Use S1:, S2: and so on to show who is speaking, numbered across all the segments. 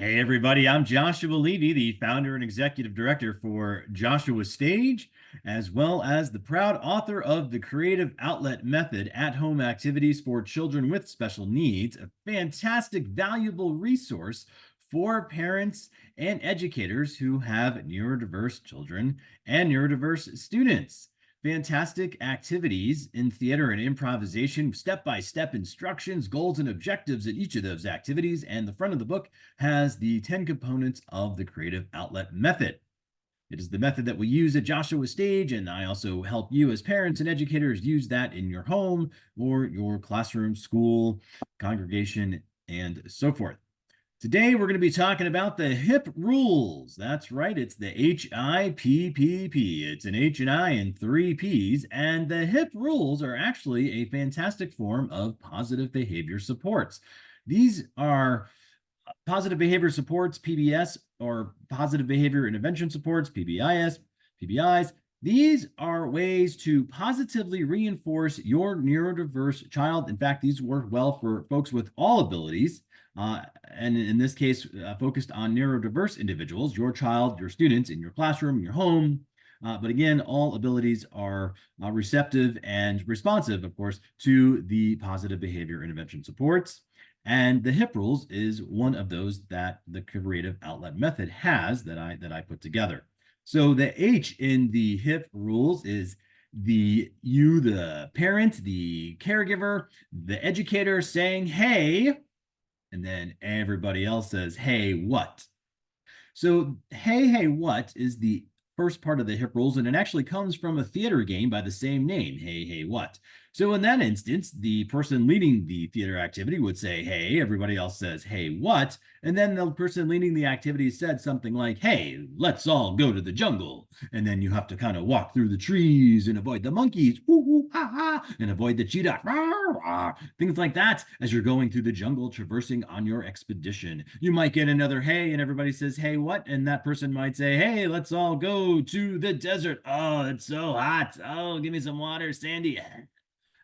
S1: Hey, everybody, I'm Joshua Levy, the founder and executive director for Joshua Stage, as well as the proud author of the Creative Outlet Method at-home activities for children with special needs, a fantastic, valuable resource for parents and educators who have neurodiverse children and neurodiverse students. Fantastic activities in theater and improvisation, step-by-step instructions, goals, and objectives in each of those activities, and the front of the book has the 10 components of the creative outlet method. It is the method that we use at Joshua Stage, and I also help you as parents and educators use that in your home or your classroom, school, congregation, and so forth. Today, we're going to be talking about the HIPPP rules. That's right, it's the HIPPP. It's an H and I and three Ps, and the HIPPP rules are actually a fantastic form of positive behavior supports. These are positive behavior supports, PBS, or positive behavior intervention supports, PBIS. These are ways to positively reinforce your neurodiverse child. In fact, these work well for folks with all abilities. And in this case, focused on neurodiverse individuals, your child, your students in your classroom, your home. But again, all abilities are receptive and responsive, of course, to the positive behavior intervention supports. And the HIPPP rules is one of those that the creative outlet method has that I put together. So the H in the HIPPP rules is the parent, the caregiver, the educator saying, hey, and then everybody else says, hey, what? So hey, what is the first part of the HIPPP rules, and it actually comes from a theater game by the same name, hey, what? So in that instance, the person leading the theater activity would say, hey, everybody else says, hey, what? And then the person leading the activity said something like, hey, let's all go to the jungle. And then you have to kind of walk through the trees and avoid the monkeys, woo, woo, ha, ha, and avoid the cheetah, rah, rah, things like that as you're going through the jungle, traversing on your expedition. You might get another hey, and everybody says, hey, what? And that person might say, hey, let's all go to the desert. Oh, it's so hot. Oh, give me some water, Sandy.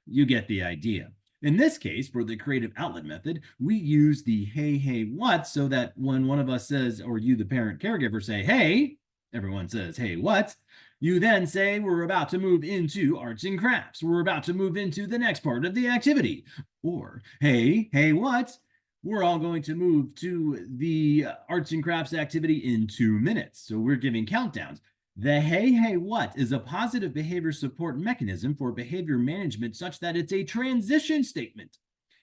S1: You get the idea. In this case, for the creative outlet method, we use the hey, what, so that when one of us says, or you, the parent caregiver, say, hey, everyone says, hey, what? You then say, we're about to move into arts and crafts. We're about to move into the next part of the activity. Or, hey, what? We're all going to move to the arts and crafts activity in 2 minutes. So we're giving countdowns. The hey, what is a positive behavior support mechanism for behavior management such that it's a transition statement.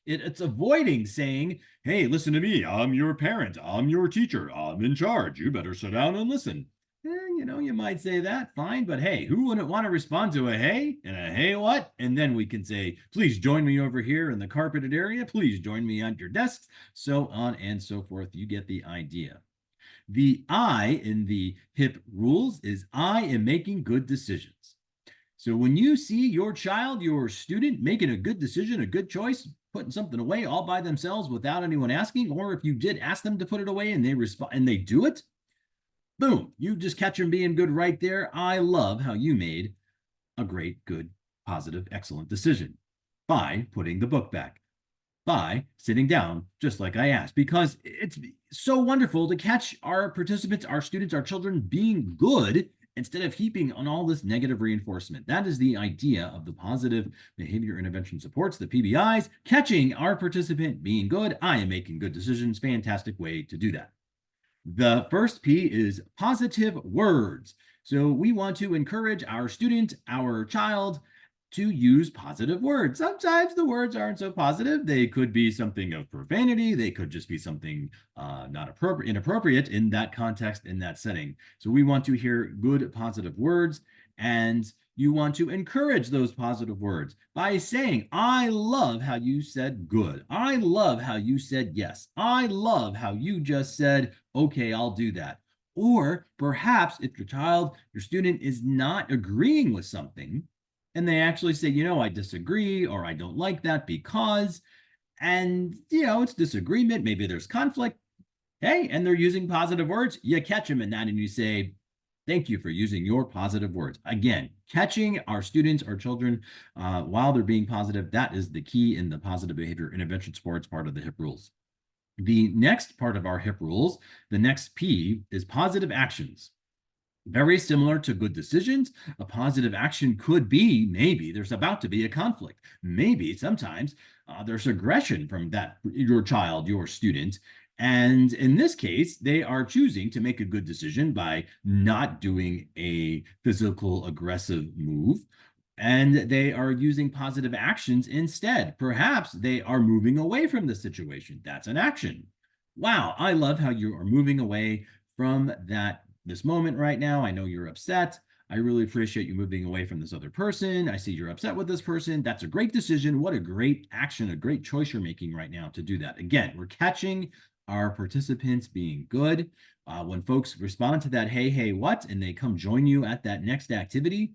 S1: It's avoiding saying, hey, listen to me, I'm your parent, I'm your teacher, I'm in charge, you better sit down and listen. You might say that, fine, but hey, who wouldn't want to respond to a hey and a hey what? And then we can say, please join me over here in the carpeted area, please join me at your desks, so on and so forth. You get the idea. The I in the HIPPP rules is I am making good decisions. So when you see your child, your student making a good decision, a good choice, putting something away all by themselves without anyone asking, or if you did ask them to put it away and they respond and they do it, boom, you just catch them being good right there. I love how you made a great, good, positive, excellent decision by putting the book back, by sitting down, just like I asked, because it's so wonderful to catch our participants, our students, our children being good instead of heaping on all this negative reinforcement. That is the idea of the positive behavior intervention supports, the PBIs, catching our participant being good. I am making good decisions. Fantastic way to do that. The first P is positive words. So we want to encourage our student, our child, to use positive words. Sometimes the words aren't so positive. They could be something of profanity. They could just be something inappropriate in that context, in that setting. So we want to hear good, positive words, and you want to encourage those positive words by saying, I love how you said good. I love how you said yes. I love how you just said, okay, I'll do that. Or perhaps if your child, your student is not agreeing with something, and they actually say, I disagree, or I don't like that because, and, it's disagreement, maybe there's conflict, hey, and they're using positive words, you catch them in that and you say, thank you for using your positive words. Again, catching our students, our children, while they're being positive, that is the key in the positive behavior intervention supports part of the HIPPP rules. The next part of our HIPP rules, the next P, is positive actions. Very similar to good decisions, a positive action could be maybe there's about to be a conflict. Maybe sometimes there's aggression from your child, your student. And in this case, they are choosing to make a good decision by not doing a physical aggressive move. And they are using positive actions instead. Perhaps they are moving away from the situation. That's an action. Wow, I love how you are moving away from this moment right now. I know you're upset. I really appreciate you moving away from this other person. I see you're upset with this person. That's a great decision. What a great action, a great choice you're making right now to do that. Again, we're catching our participants being good. When folks respond to that, hey, hey, what, and they come join you at that next activity,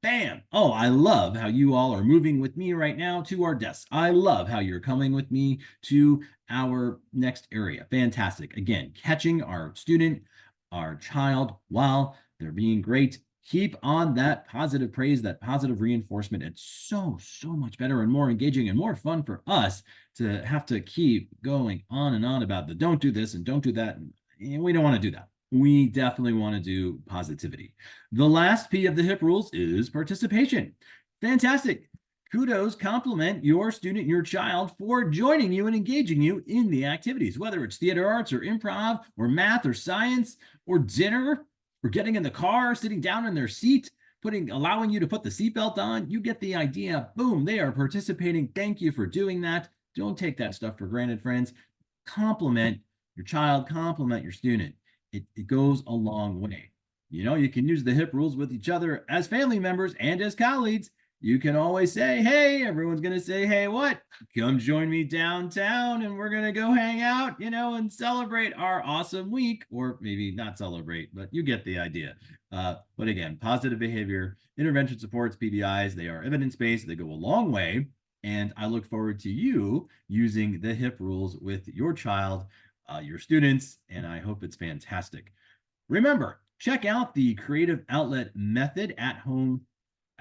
S1: bam. Oh, I love how you all are moving with me right now to our desks. I love how you're coming with me to our next area. Fantastic. Again, catching our student, our child while they're being great. Keep on that positive praise, that positive reinforcement. It's so much better and more engaging and more fun for us to have to keep going on and on about the don't do this and don't do that. And we don't want to do that. We definitely want to do positivity. The last P of the HIPP rules is participation. Fantastic. Kudos, compliment your student, your child for joining you and engaging you in the activities, whether it's theater arts or improv or math or science or dinner or getting in the car, sitting down in their seat, allowing you to put the seatbelt on. You get the idea. Boom, they are participating. Thank you for doing that. Don't take that stuff for granted, friends. Compliment your child, compliment your student. It goes a long way. You can use the HIPP rules with each other as family members and as colleagues. You can always say, hey, everyone's going to say, hey, what? Come join me downtown and we're going to go hang out, and celebrate our awesome week. Or maybe not celebrate, but you get the idea. But again, positive behavior, intervention supports, PBIs, they are evidence-based. They go a long way. And I look forward to you using the HIPP rules with your child, your students, and I hope it's fantastic. Remember, check out the Creative Outlet Method at-home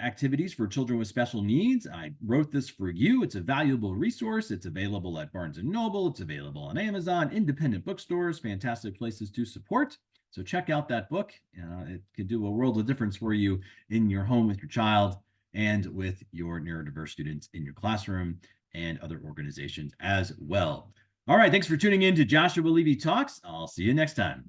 S1: activities for children with special needs. I wrote this for you. It's a valuable resource. It's available at Barnes & Noble. It's available on Amazon, independent bookstores, fantastic places to support. So check out that book. It can do a world of difference for you in your home with your child and with your neurodiverse students in your classroom and other organizations as well. All right, thanks for tuning in to Joshua Levy Talks. I'll see you next time.